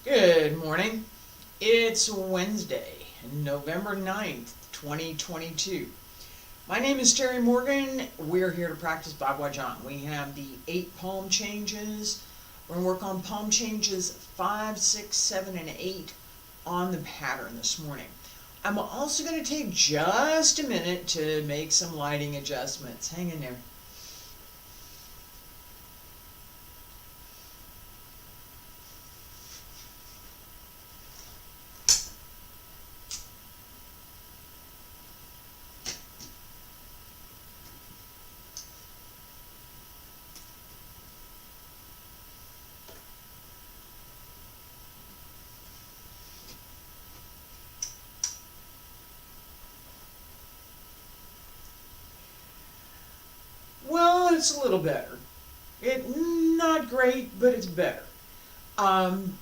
Good morning. It's Wednesday, November 9th, 2022. My name is Terry Morgan. We're here to practice Baguazhang. We have the 8 palm changes. We're going to work on palm changes 5, 6, 7, and 8 on the pattern this morning. I'm also going to take just a minute to make some lighting adjustments. Hang in there. Well, it's a little better. Not great, but it's better. Um,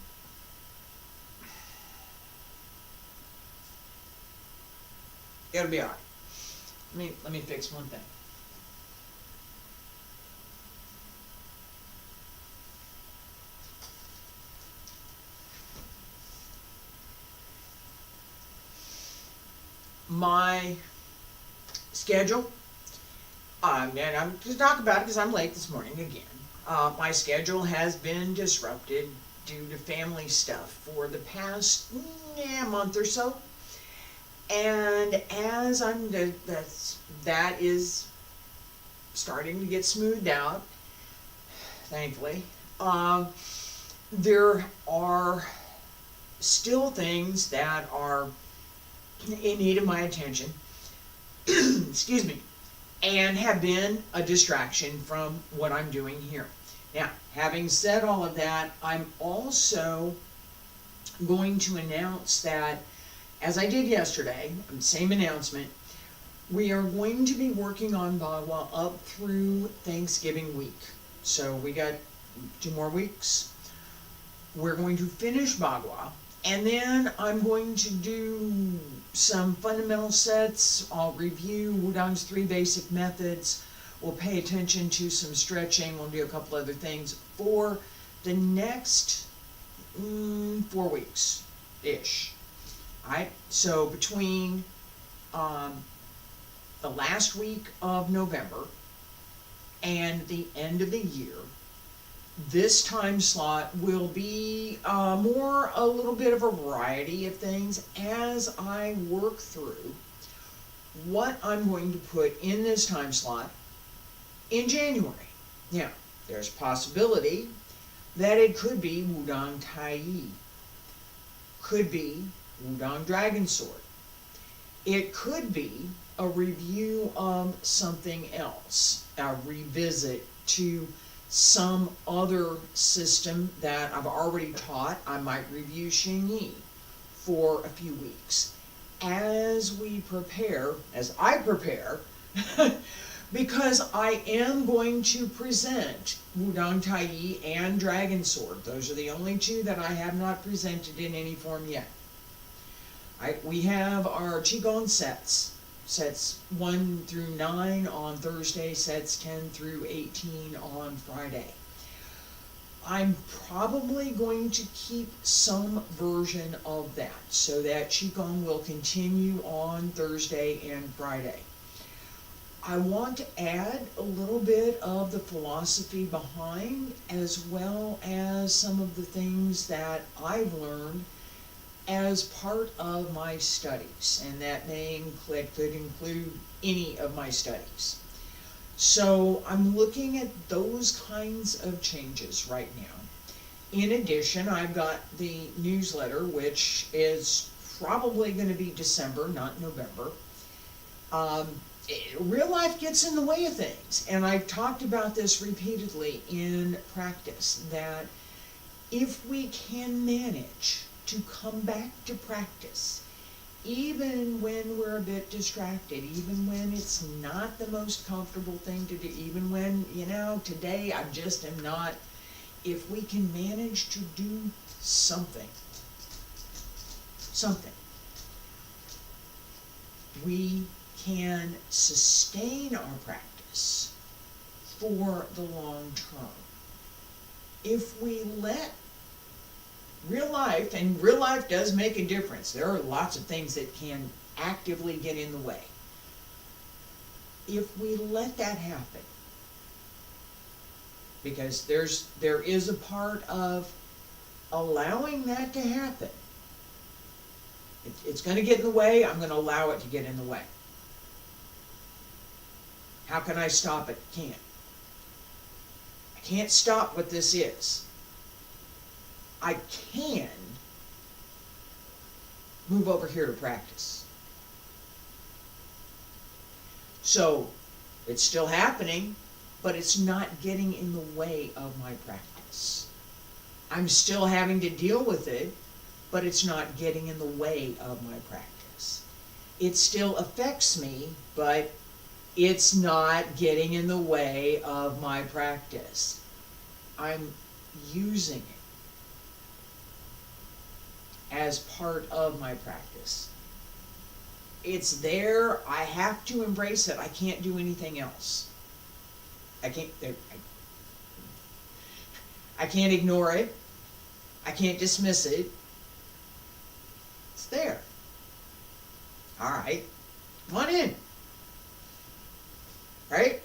it'll be alright. Let me fix one thing. My schedule, and I'm to talk about it because I'm late this morning again. My schedule has been disrupted due to family stuff for the past month or so, and as that is starting to get smoothed out, thankfully. There are still things that are in need of my attention, excuse me, and have been a distraction from what I'm doing here. Now, having said all of that, I'm also going to announce that, as I did yesterday, same announcement, we are going to be working on Bagua up through Thanksgiving week. So we got 2 more weeks. We're going to finish Bagua, and then I'm going to do some fundamental sets. I'll review Wudang's 3 basic methods. We'll pay attention to some stretching. We'll do a couple other things for the next 4 weeks-ish. Alright, so between the last week of November and the end of the year, this time slot will be a little bit of a variety of things as I work through what I'm going to put in this time slot in January. Now, there's a possibility that it could be Wudang Taiji, could be Wudang Dragon Sword. It could be a review of something else, a revisit to some other system that I've already taught. I might review Xingyi for a few weeks as I prepare, because I am going to present Wudang Taiji and Dragon Sword. Those are the only 2 that I have not presented in any form yet. We have our Qigong sets 1 through 9 on Thursday, sets 10 through 18 on Friday. I'm probably going to keep some version of that so that Qigong will continue on Thursday and Friday. I want to add a little bit of the philosophy behind, as well as some of the things that I've learned as part of my studies, and that could include any of my studies. So I'm looking at those kinds of changes right now. In addition, I've got the newsletter, which is probably going to be December, not November. Real life gets in the way of things, and I've talked about this repeatedly in practice, that if we can manage to come back to practice, even when we're a bit distracted, even when it's not the most comfortable thing to do, even when, today I just am not, if we can manage to do something, we can sustain our practice for the long term. If we let real life, and real life does make a difference. There are lots of things that can actively get in the way. If we let that happen, because there is a part of allowing that to happen. It's going to get in the way. I'm going to allow it to get in the way. How can I stop it? Can't. I can't stop what this is. I can move over here to practice. So it's still happening, but it's not getting in the way of my practice. I'm still having to deal with it, but it's not getting in the way of my practice. It still affects me, but it's not getting in the way of my practice. I'm using it as part of my practice. It's there. I have to embrace it. I can't do anything else. I can't ignore it. I can't dismiss it. It's there. All right. Come on in. Right?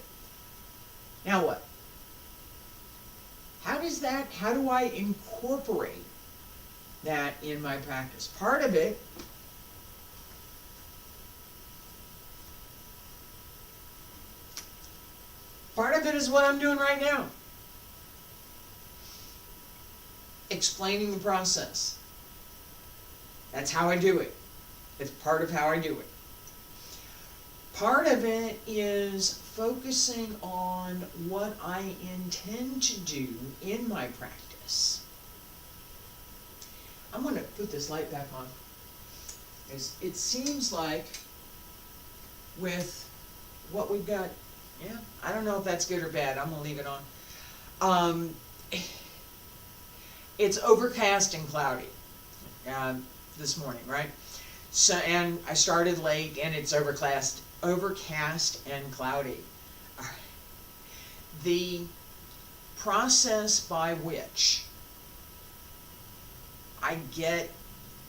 Now what? How do I incorporate that in my practice? Part of it is what I'm doing right now. Explaining the process. That's how I do it. It's part of how I do it. Part of it is focusing on what I intend to do in my practice. I'm going to put this light back on. It seems like with what we've got, yeah, I don't know if that's good or bad. I'm going to leave it on. It's overcast and cloudy this morning, right? So, and I started late, and it's overcast and cloudy. The process by which I get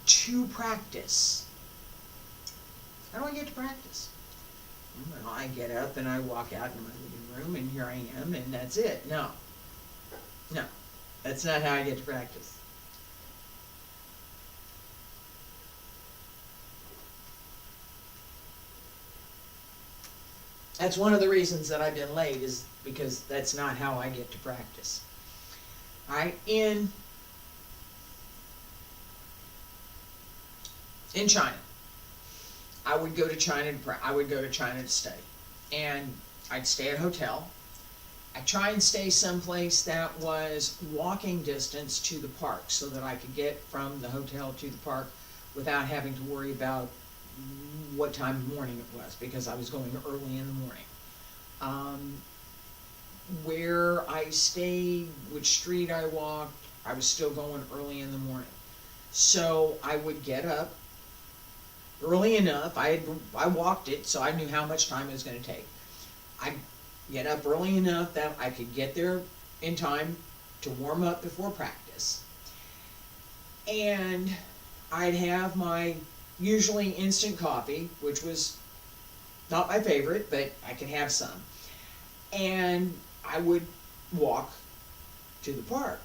to practice. How do I get to practice? Well, I get up and I walk out in my living room, and here I am, and that's it. No, that's not how I get to practice. That's one of the reasons that I've been late, is because that's not how I get to practice. All right, in China, I would go to China to study, and I'd stay at a hotel. I'd try and stay someplace that was walking distance to the park, so that I could get from the hotel to the park without having to worry about what time of morning it was, because I was going early in the morning. Where I stayed, which street I walked, I was still going early in the morning. So I would get up early enough. I walked it, so I knew how much time it was going to take. I'd get up early enough that I could get there in time to warm up before practice. And I'd have my usually instant coffee, which was not my favorite, but I could have some. And I would walk to the park.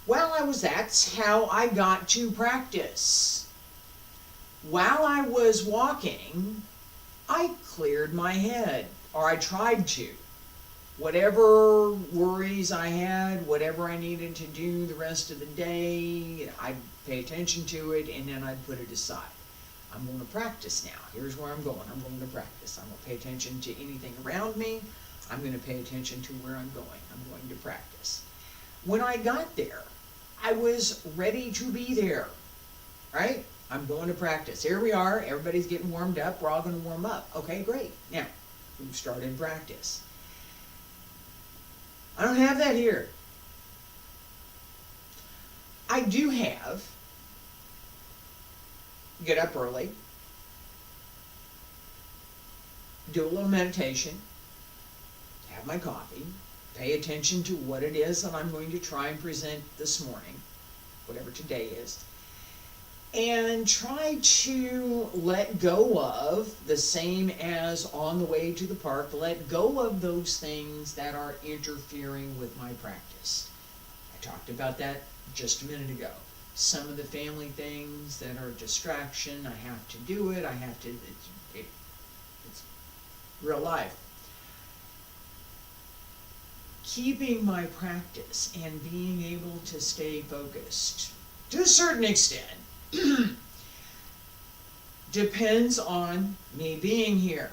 Well, that's how I got to practice. While I was walking, I cleared my head, or I tried to. Whatever worries I had, whatever I needed to do the rest of the day, I'd pay attention to it, and then I'd put it aside. I'm going to practice now. Here's where I'm going. I'm going to practice. I'm going to pay attention to anything around me. I'm going to pay attention to where I'm going. I'm going to practice. When I got there, I was ready to be there, right? I'm going to practice. Here we are. Everybody's getting warmed up. We're all going to warm up. Okay, great. Now, we've started practice. I don't have that here. I do have get up early, do a little meditation, have my coffee, pay attention to what it is that I'm going to try and present this morning whatever today is, and try to let go of, the same as on the way to the park, let go of those things that are interfering with my practice. I talked about that just a minute ago. Some of the family things that are distraction, I have to do it, it's real life. Keeping my practice and being able to stay focused, to a certain extent, depends on me being here.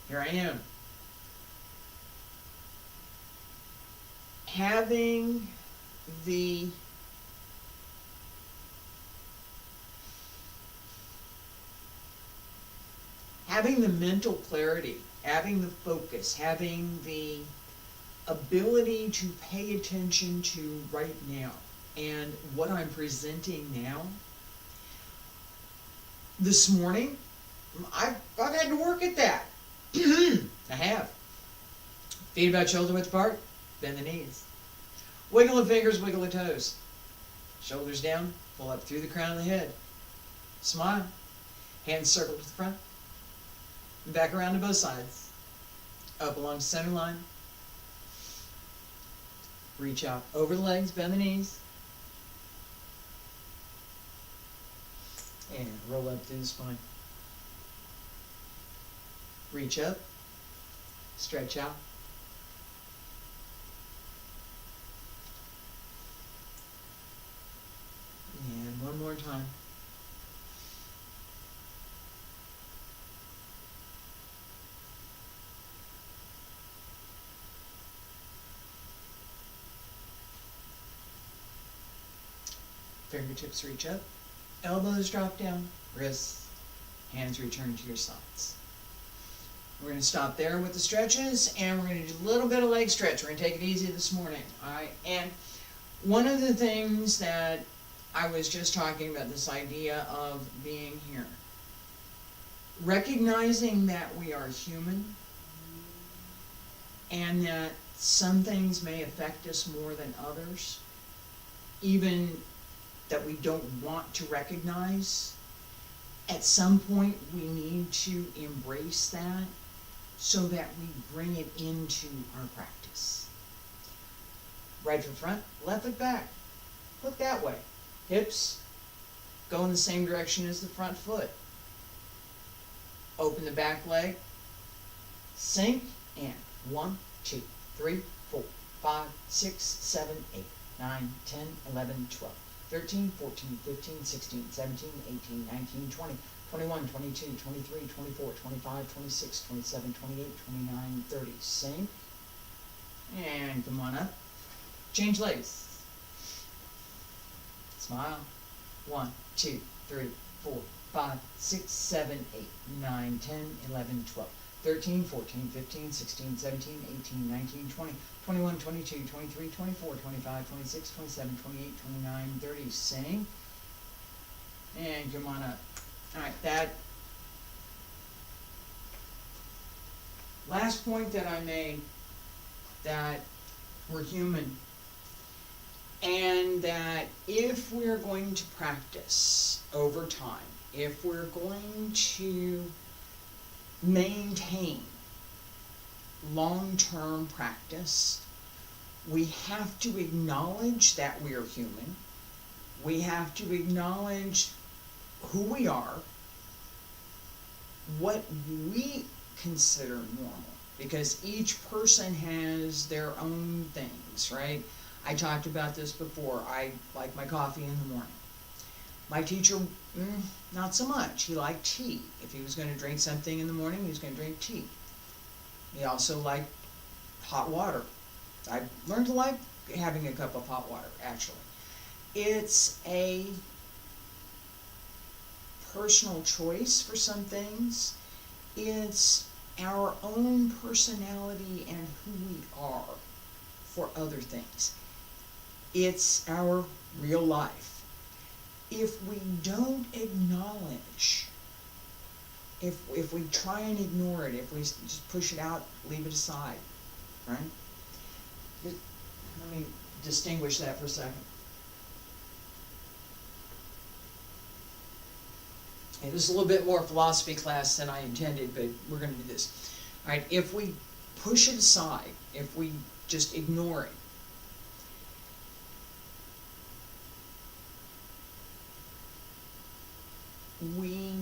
Here I am. Having the mental clarity, having the focus, having the ability to pay attention to right now and what I'm presenting now. This morning, I've had to work at that. I have. Feet about shoulder width apart, bend the knees. Wiggle the fingers, wiggle the toes. Shoulders down, pull up through the crown of the head. Smile. Hands circle to the front. And back around to both sides. Up along the center line. Reach out over the legs, bend the knees. And roll up through the spine. Reach up. Stretch out. And one more time. Fingertips reach up, elbows drop down, wrists, hands return to your sides. We're going to stop there with the stretches, and we're going to do a little bit of leg stretch. We're going to take it easy this morning. All right. And one of the things that I was just talking about, this idea of being here, recognizing that we are human and that some things may affect us more than others, even that we don't want to recognize. At some point we need to embrace that so that we bring it into our practice. Right foot front, left foot back. Look that way. Hips go in the same direction as the front foot. Open the back leg. Sink and 1, 2, 3, 4, 5, 6, 7, 8, 9, 10, 11, 12. 13, 14, 15, 16, 17, 18, 19, 20, 21, 22, 23, 24, 25, 26, 27, 28, 29, 30. Sink. And come on up. Change legs. Smile. 1, 2, 3, 4, 5, 6, 7, 8, 9, 10, 11, 12. 13, 14, 15, 16, 17, 18, 19, 20, 21, 22, 23, 24, 25, 26, 27, 28, 29, 30. Sing. And come on up. Alright, that last point that I made, that we're human, and that if we're going to practice over time, if we're going to maintain long-term practice, we have to acknowledge that we are human. We have to acknowledge who we are, what we consider normal, because each person has their own things, right? I talked about this before. I like my coffee in the morning. My teacher, not so much. He liked tea. If he was going to drink something in the morning, he was going to drink tea. He also liked hot water. I learned to like having a cup of hot water, actually. It's a personal choice for some things. It's our own personality and who we are for other things. It's our real life. If we don't acknowledge, if we try and ignore it, if we just push it out, leave it aside, right? Let me distinguish that for a second. It was a little bit more philosophy class than I intended, but we're going to do this. All right, if we push it aside, if we just ignore it, we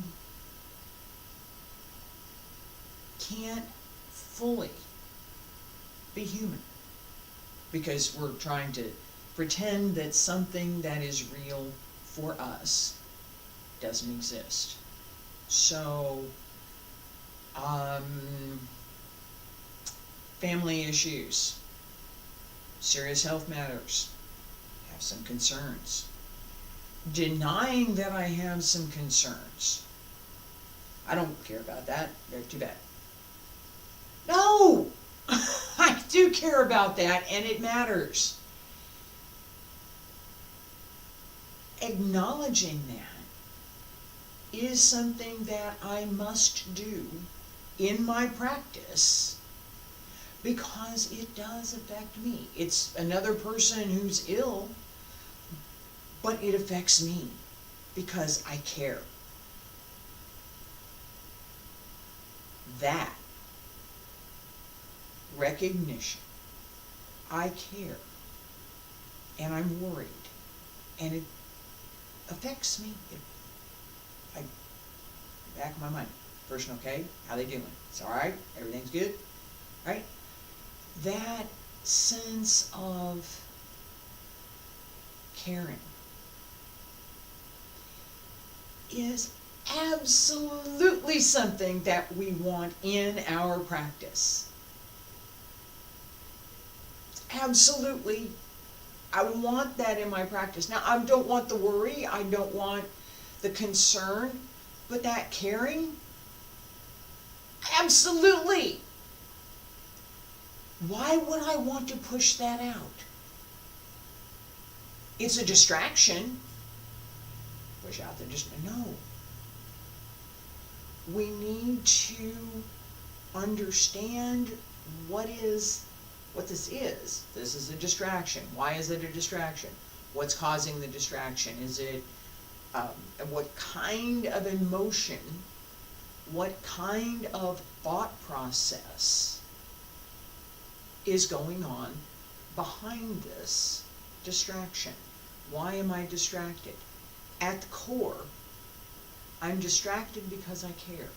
can't fully be human because we're trying to pretend that something that is real for us doesn't exist. So, family issues, serious health matters, have some concerns. Denying that I have some concerns. I don't care about that. They're too bad. No! I do care about that, and it matters. Acknowledging that is something that I must do in my practice because it does affect me. It's another person who's ill, but it affects me because I care. That recognition, I care, and I'm worried, and it affects me. Back of my mind, person okay? How they doing? It's all right? Everything's good? Right? That sense of caring is absolutely something that we want in our practice. Absolutely. I want that in my practice. Now, I don't want the worry, I don't want the concern, but that caring, absolutely. Why would I want to push that out? It's a distraction. Push out the no. We need to understand what this is. This is a distraction. Why is it a distraction? What's causing the distraction? Is it what kind of emotion, what kind of thought process is going on behind this distraction? Why am I distracted? At the core, I'm distracted because I care.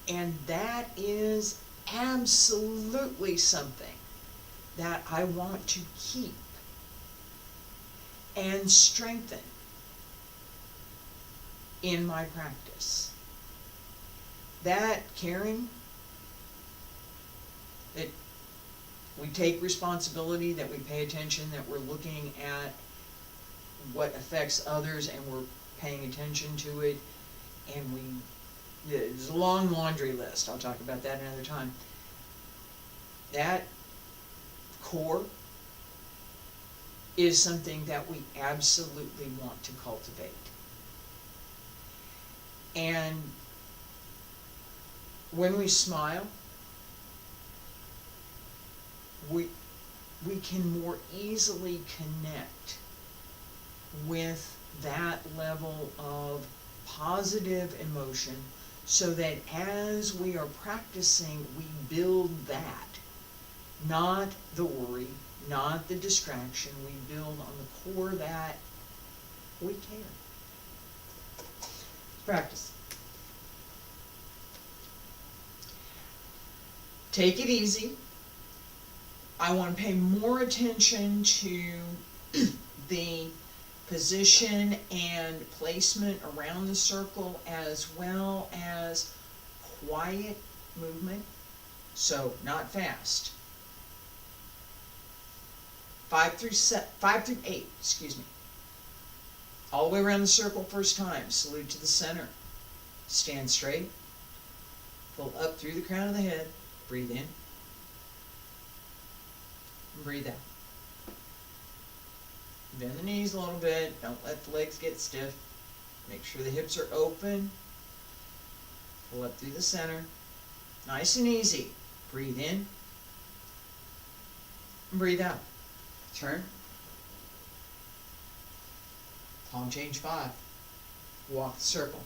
And that is absolutely something that I want to keep and strengthen in my practice. That caring, that we take responsibility, that we pay attention, that we're looking at what affects others and we're paying attention to it, and there's a long laundry list. I'll talk about that another time. That core is something that we absolutely want to cultivate. And when we smile, we can more easily connect with that level of positive emotion, so that as we are practicing, we build that, not the worry, not the distraction. We build on the core that we care. Practice. Take it easy. I want to pay more attention to the position and placement around the circle, as well as quiet movement, so not fast. 5 through 8, excuse me. All the way around the circle first time. Salute to the center. Stand straight. Pull up through the crown of the head. Breathe in. And breathe out. Bend the knees a little bit. Don't let the legs get stiff. Make sure the hips are open. Pull up through the center. Nice and easy. Breathe in. And breathe out. Turn. Palm change 5. Walk the circle.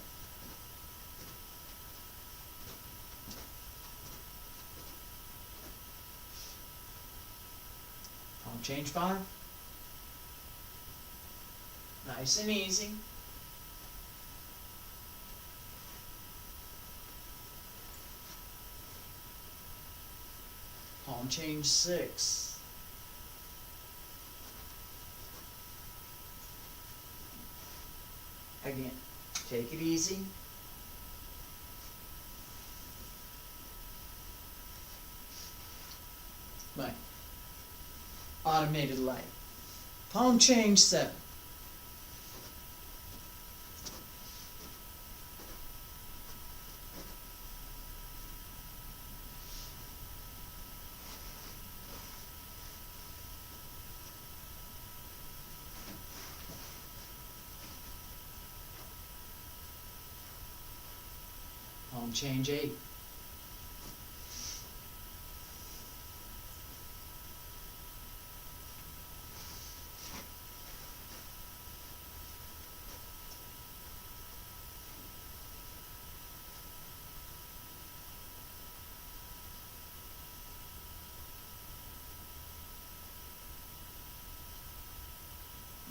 Palm change 5. Nice and easy. Palm change 6. Again, take it easy. Right. Automated light. Palm change 7. Palm change 8.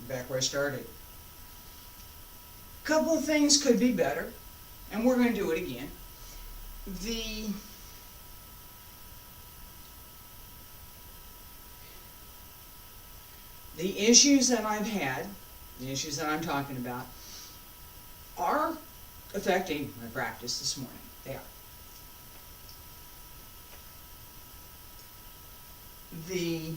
Back where I started. Couple of things could be better, and we're going to do it again. The issues that I've had, the issues that I'm talking about, are affecting my practice this morning. They are. The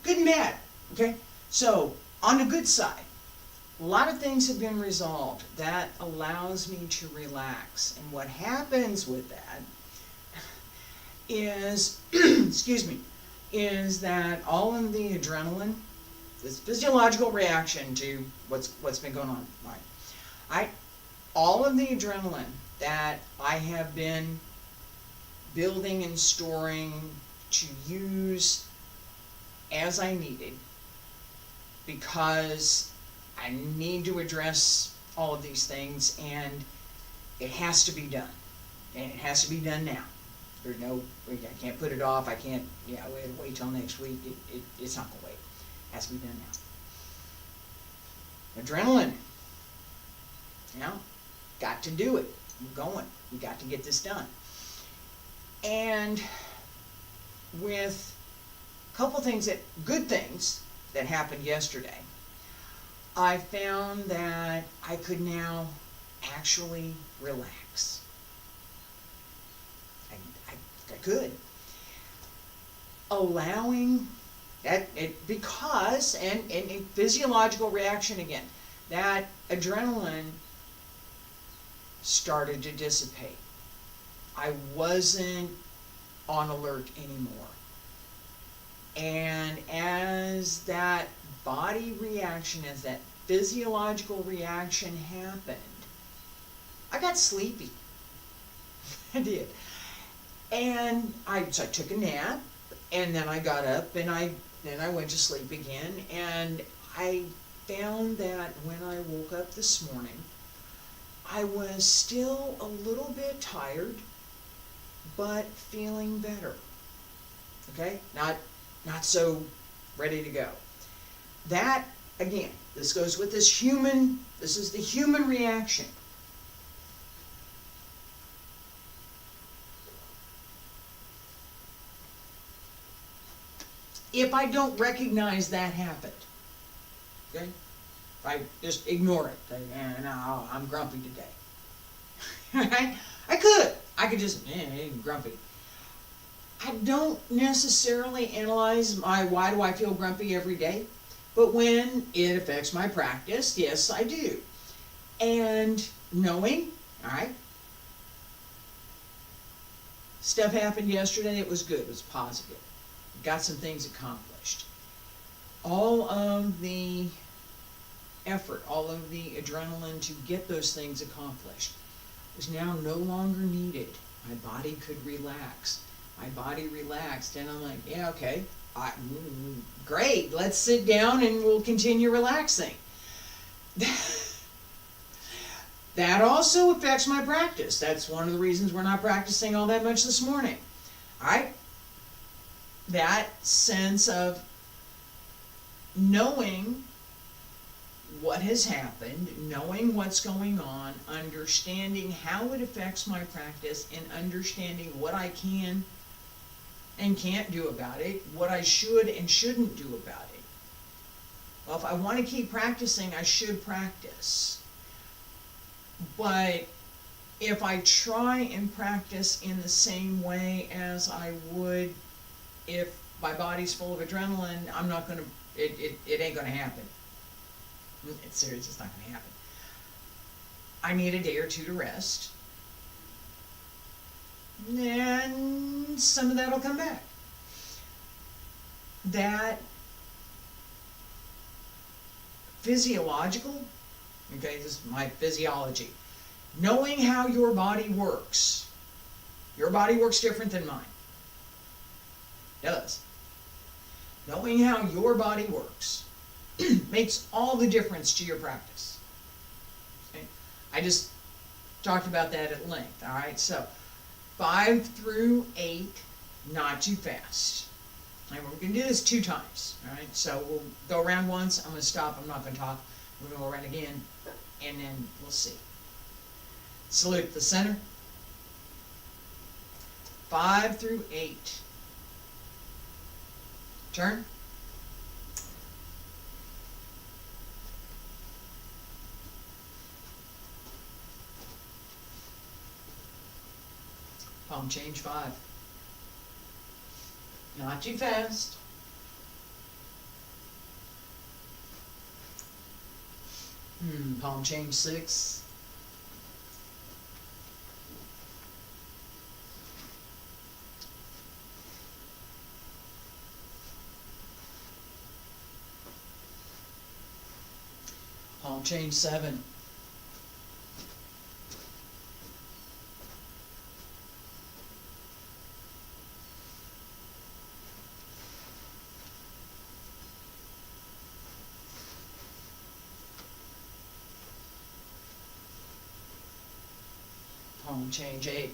good and bad, okay? So, on the good side, a lot of things have been resolved. That allows me to relax. And what happens with that is, excuse me, is that all of the adrenaline, this physiological reaction to what's been going on, right? All of the adrenaline that I have been building and storing to use as I needed, because I need to address all of these things, and it has to be done. And it has to be done now. There's no, I can't put it off. I can't, wait till next week. It's not going to wait. It has to be done now. Adrenaline. Got to do it. We're going. We got to get this done. And with a couple things good things that happened yesterday, I found that I could now actually relax. I could. Allowing that, because, and a physiological reaction again, that adrenaline started to dissipate. I wasn't on alert anymore. And as that body reaction, as that physiological reaction happened, I got sleepy. I did. And so I took a nap, and then I got up, and then I went to sleep again, and I found that when I woke up this morning, I was still a little bit tired, but feeling better. Okay? Not so ready to go. That, again, this goes with this is the human reaction. If I don't recognize that happened, okay? If I just ignore it, no, I'm grumpy today. Right? I could just, grumpy. I don't necessarily analyze why do I feel grumpy every day, but when it affects my practice, yes, I do. And knowing, all right, stuff happened yesterday, it was good, it was positive. Got some things accomplished. All of the effort, all of the adrenaline to get those things accomplished was now no longer needed. My body could relax. My body relaxed, and I'm like, yeah, okay, Great, let's sit down and we'll continue relaxing. That also affects my practice. That's one of the reasons we're not practicing all that much this morning. Alright? That sense of knowing what has happened, knowing what's going on, understanding how it affects my practice, and understanding what I can and can't do about it, what I should and shouldn't do about it. Well, if I want to keep practicing, I should practice. But if I try and practice in the same way as I would if my body's full of adrenaline, I'm not going to, it ain't going to happen. It's serious, it's not going to happen. I need a day or two to rest. And some of that will come back. That physiological, okay, this is my physiology. Knowing how your body works. Your body works different than mine. It does. Knowing how your body works makes all the difference to your practice. Okay? I just talked about that at length. All right, so 5 through 8, not too fast. And we're going to do this 2 times. All right, so we'll go around once. I'm going to stop. I'm not going to talk. We're going to go around again, and then we'll see. Salute the center. 5 through 8. Turn. Palm change 5. Not too fast. Palm change 6. Palm change 7. Palm change 8.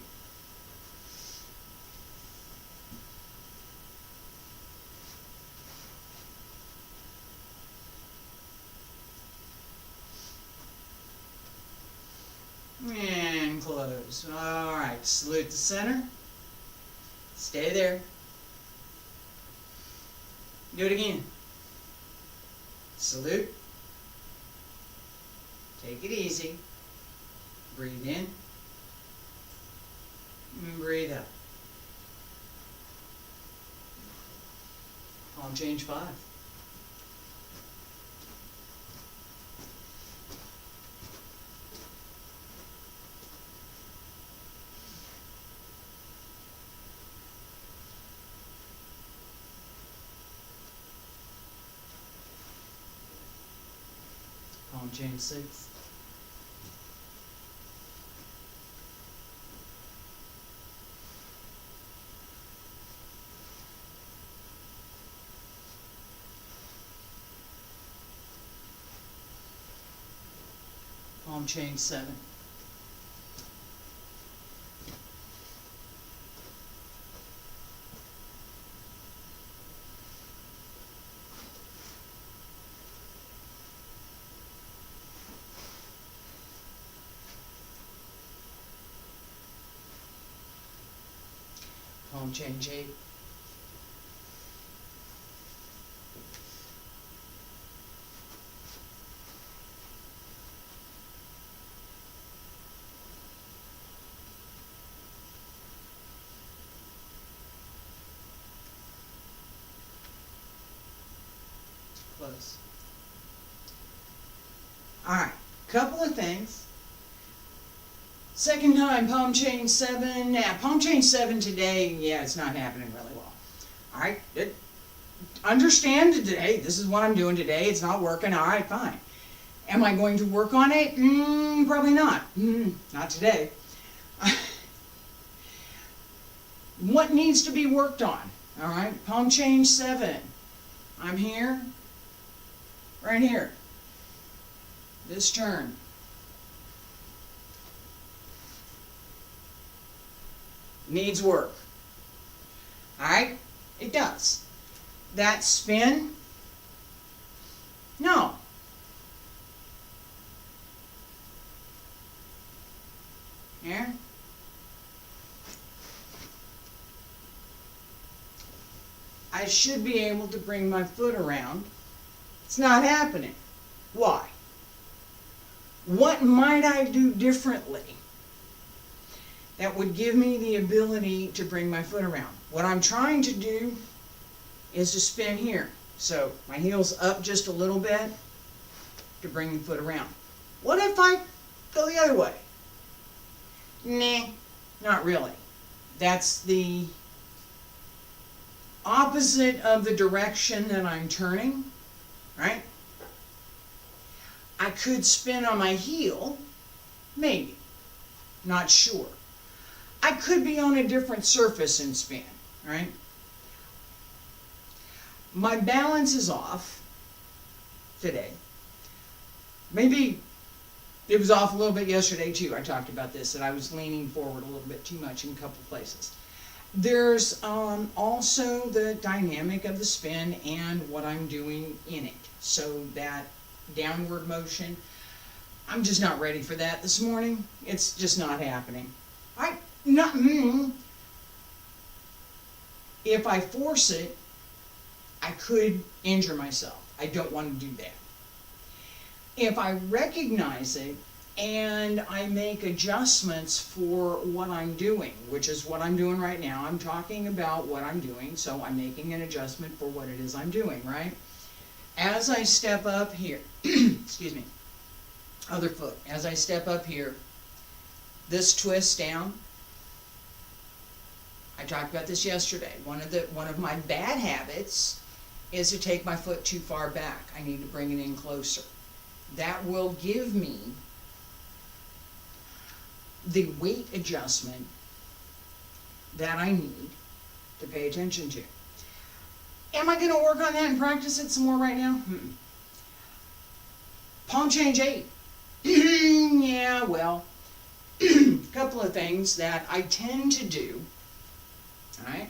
And close. All right, salute the center. Stay there. Do it again. Salute. Take it easy. Breathe in. And breathe out. Palm change 5. Palm change 6. Palm change 7. Palm change 8. Close. Alright, couple of things. Second time, palm change 7. Now, palm change 7 today, yeah, it's not happening really well. Alright, understand today, this is what I'm doing today, it's not working, alright, fine. Am I going to work on it? Probably not. Not today. What needs to be worked on? All right, palm change 7. I'm here, right here. This turn. Needs work. All right, it does. That spin, no. Here. I should be able to bring my foot around. It's not happening. Why? What might I do differently that would give me the ability to bring my foot around? What I'm trying to do is to spin here. So my heel's up just a little bit to bring the foot around. What if I go the other way? Nah, not really. That's the opposite of the direction that I'm turning, right? I could spin on my heel, maybe, not sure. I could be on a different surface and spin, right? My balance is off today. Maybe it was off a little bit yesterday too. I talked about this, that I was leaning forward a little bit too much in a couple places. There's also the dynamic of the spin and what I'm doing in it. So that downward motion, I'm just not ready for that this morning. It's just not happening. If I force it, I could injure myself. I don't want to do that. If I recognize it and I make adjustments for what I'm doing, which is what I'm doing right now. I'm talking about what I'm doing, so I'm making an adjustment for what it is I'm doing, right? As I step up here, excuse me, other foot, as I step up here, this twist down, I talked about this yesterday. One of my bad habits is to take my foot too far back. I need to bring it in closer. That will give me the weight adjustment that I need to pay attention to. Am I going to work on that and practice it some more right now? Palm change 8. Yeah, well, a couple of things that I tend to do. All right.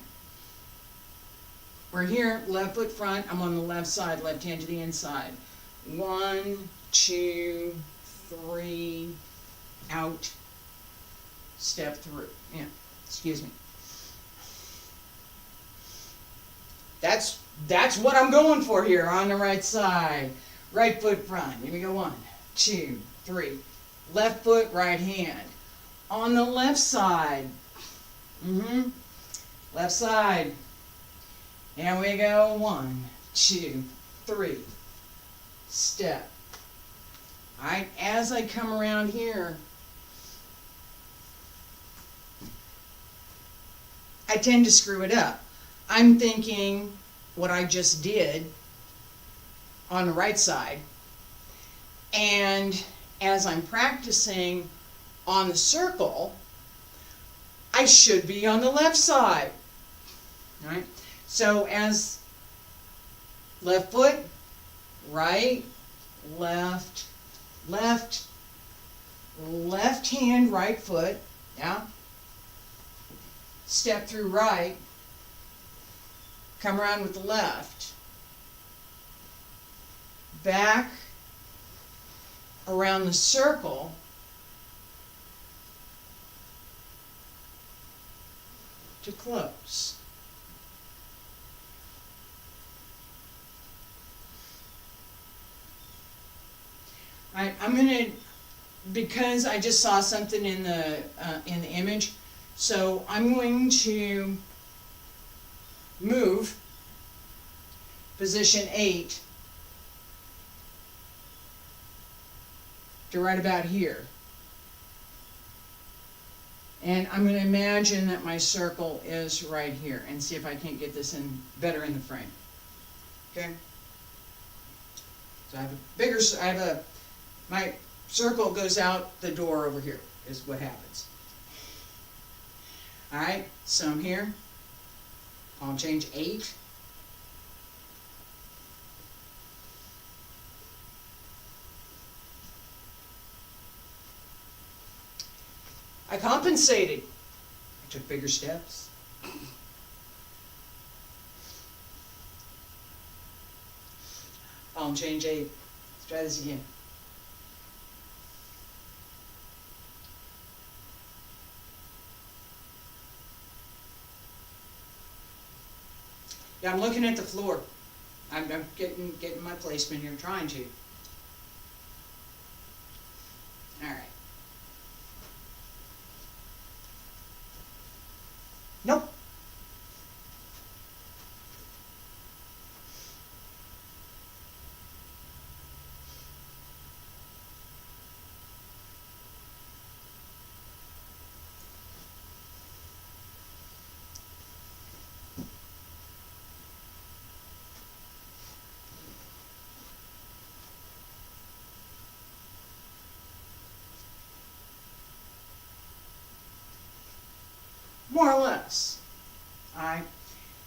We're here, left foot front. I'm on the left side, left hand to the inside. 1, 2, 3, out, step through. Yeah, excuse me. That's what I'm going for here on the right side. Right foot front. Here we go. 1, 2, 3. Left foot, right hand. On the left side. Left side. Here we go. 1, 2, 3. Step. Alright, as I come around here, I tend to screw it up. I'm thinking what I just did on the right side, and as I'm practicing on the circle, I should be on the left side. Alright, so as left foot, right, left, left, left hand, right foot, yeah, step through right, come around with the left, back around the circle, to close. All right, I'm gonna, because I just saw something in the image, so I'm going to move position 8 to right about here. And I'm going to imagine that my circle is right here and see if I can't get this in better in the frame. Okay? So my circle goes out the door over here is what happens. Alright, so I'm here. palm change 8. I compensated. I took bigger steps. Palm change 8. Let's try this again. Yeah, I'm looking at the floor. I'm getting my placement here, trying to. All right. Nope. More or less. Alright.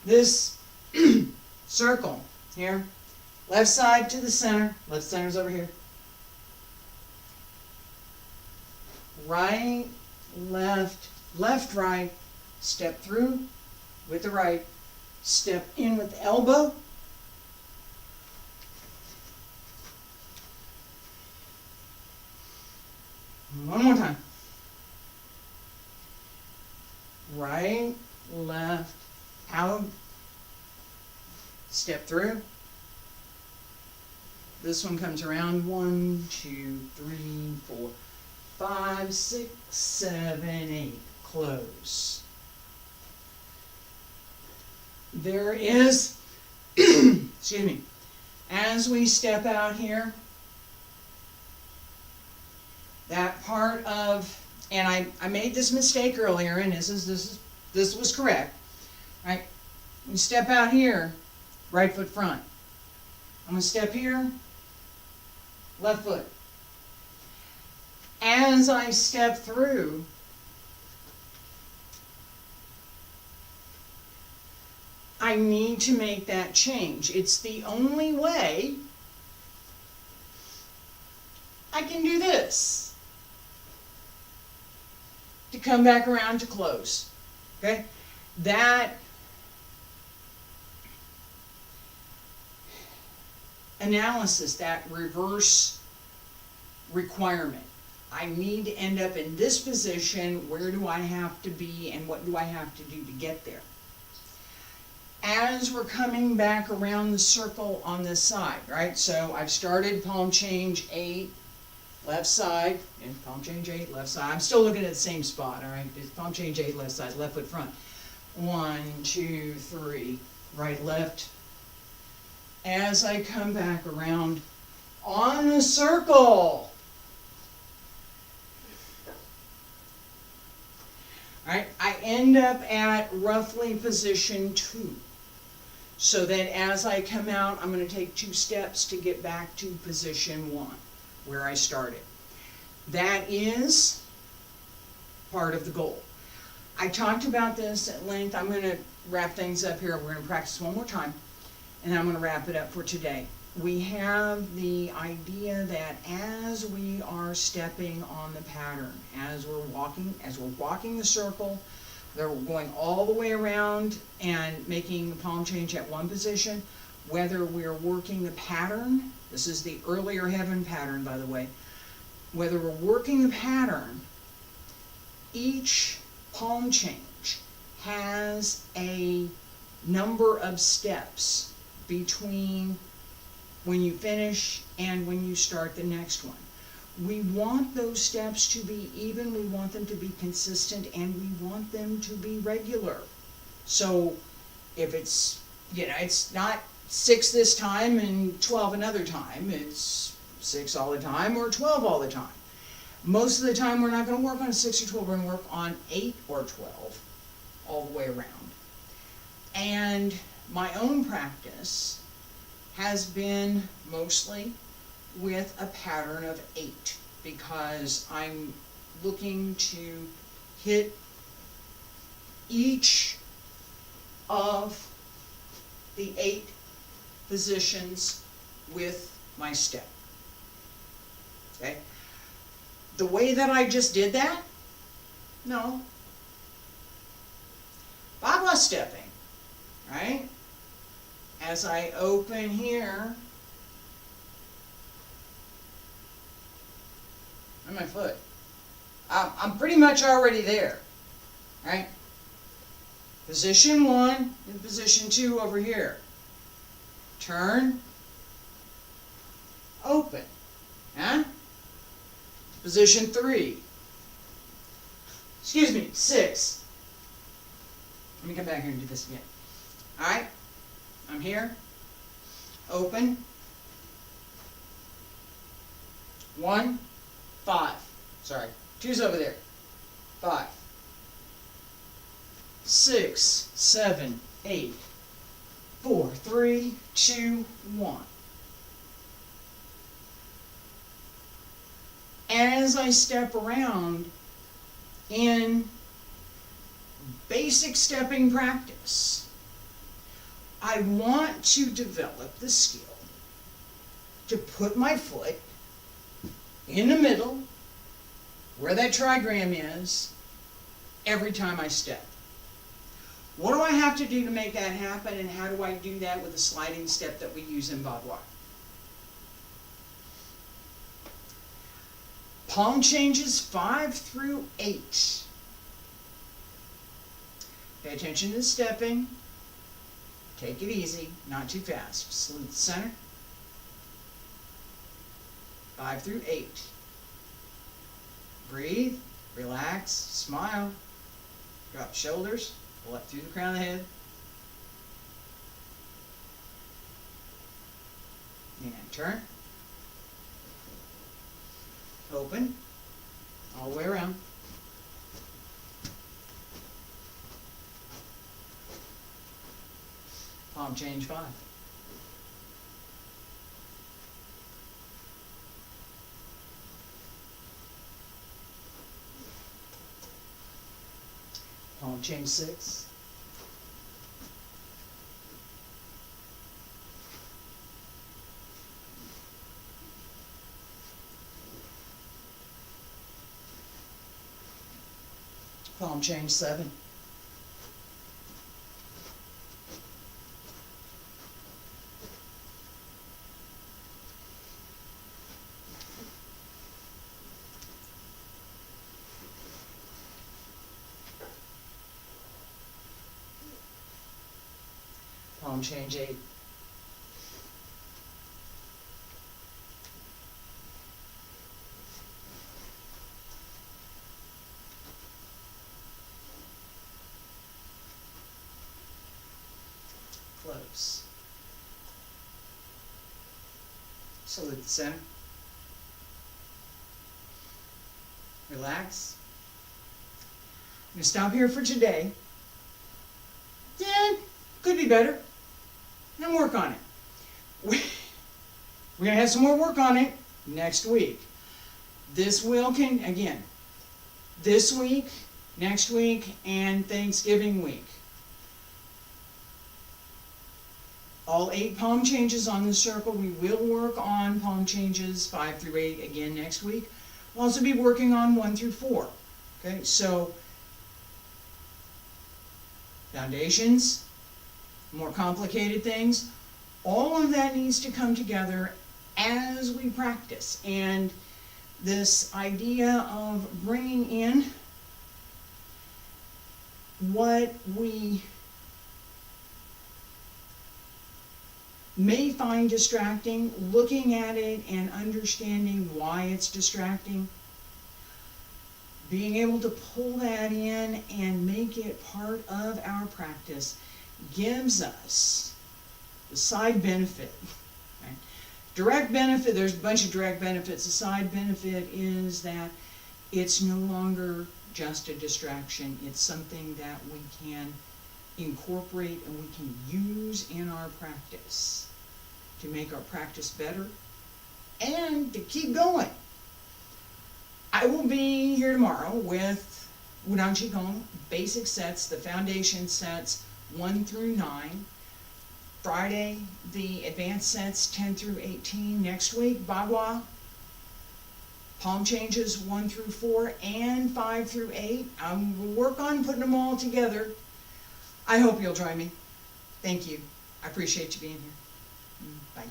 This circle here, left side to the center, left center's over here. Right, left, left, right, step through with the right, step in with the elbow. One more time. Right, left, out, step through. This one comes around 1, 2, 3, 4, 5, 6, 7, 8. Close. There is, excuse me, as we step out here, that part of, and I made this mistake earlier, and this was correct. Right? You step out here, right foot front. I'm going to step here, left foot. As I step through, I need to make that change. It's the only way I can do this. To come back around to close. Okay? That analysis, that reverse requirement. I need to end up in this position. Where do I have to be and what do I have to do to get there? As we're coming back around the circle on this side, right? So I've started palm change 8. Left side, and palm change 8, left side. I'm still looking at the same spot, all right? It's palm change 8, left side, left foot front. 1, 2, 3, right, left. As I come back around on the circle. All right, I end up at roughly position 2. So that as I come out, I'm going to take 2 steps to get back to position 1. Where I started. That is part of the goal. I talked about this at length. I'm going to wrap things up here. We're going to practice one more time, and I'm going to wrap it up for today. We have the idea that as we are stepping on the pattern, as we're walking the circle, we're going all the way around and making the palm change at one position, whether we're working the pattern. This is the earlier heaven pattern, by the way. Whether we're working the pattern, each palm change has a number of steps between when you finish and when you start the next one. We want those steps to be even, we want them to be consistent, and we want them to be regular. So if it's, it's not 6 this time and 12 another time. It's 6 all the time or 12 all the time. Most of the time we're not going to work on 6 or 12. We're going to work on 8 or 12 all the way around. And my own practice has been mostly with a pattern of 8 because I'm looking to hit each of the 8 positions with my step. Okay? The way that I just did that? No. Bagua stepping, right? As I open here, on my foot, I'm pretty much already there, right? Position 1 and position 2 over here. Turn, open, huh? Position 3. Excuse me, 6. Let me come back here and do this again. All right, I'm here. Open. 1, 5. Sorry, 2's over there. 5, 6, 7, 8, 4, 3, 2, 1. As I step around in basic stepping practice, I want to develop the skill to put my foot in the middle where that trigram is every time I step. What do I have to do to make that happen, and how do I do that with the sliding step that we use in Bagua? Palm changes 5 through 8. Pay attention to the stepping. Take it easy, not too fast. Salute the center. 5 through 8. Breathe, relax, smile. Drop the shoulders, pull up through the crown of the head. And turn. Open, all the way around. Palm change 5. Palm change 6. Palm change 7. Palm change 8. Close. Salute the center. Relax. I'm going to stop here for today. Yeah, could be better. And work on it. We're going to have some more work on it next week. This week, next week, and Thanksgiving week. All 8 palm changes on the circle. We will work on palm changes 5 through 8 again next week. We'll also be working on 1 through 4. Okay, so foundations, more complicated things, all of that needs to come together as we practice. And this idea of bringing in what we may find distracting, looking at it and understanding why it's distracting, being able to pull that in and make it part of our practice gives us the side benefit. Right? Direct benefit, there's a bunch of direct benefits. The side benefit is that it's no longer just a distraction. It's something that we can incorporate and we can use in our practice to make our practice better and to keep going. I will be here tomorrow with Wudang Qigong, basic sets, the foundation sets, 1 through 9. Friday, the advanced sets 10 through 18. Next week, Bagua, palm changes 1 through 4 and 5 through 8. I will work on putting them all together. I hope you'll join me. Thank you. I appreciate you being here. Bye.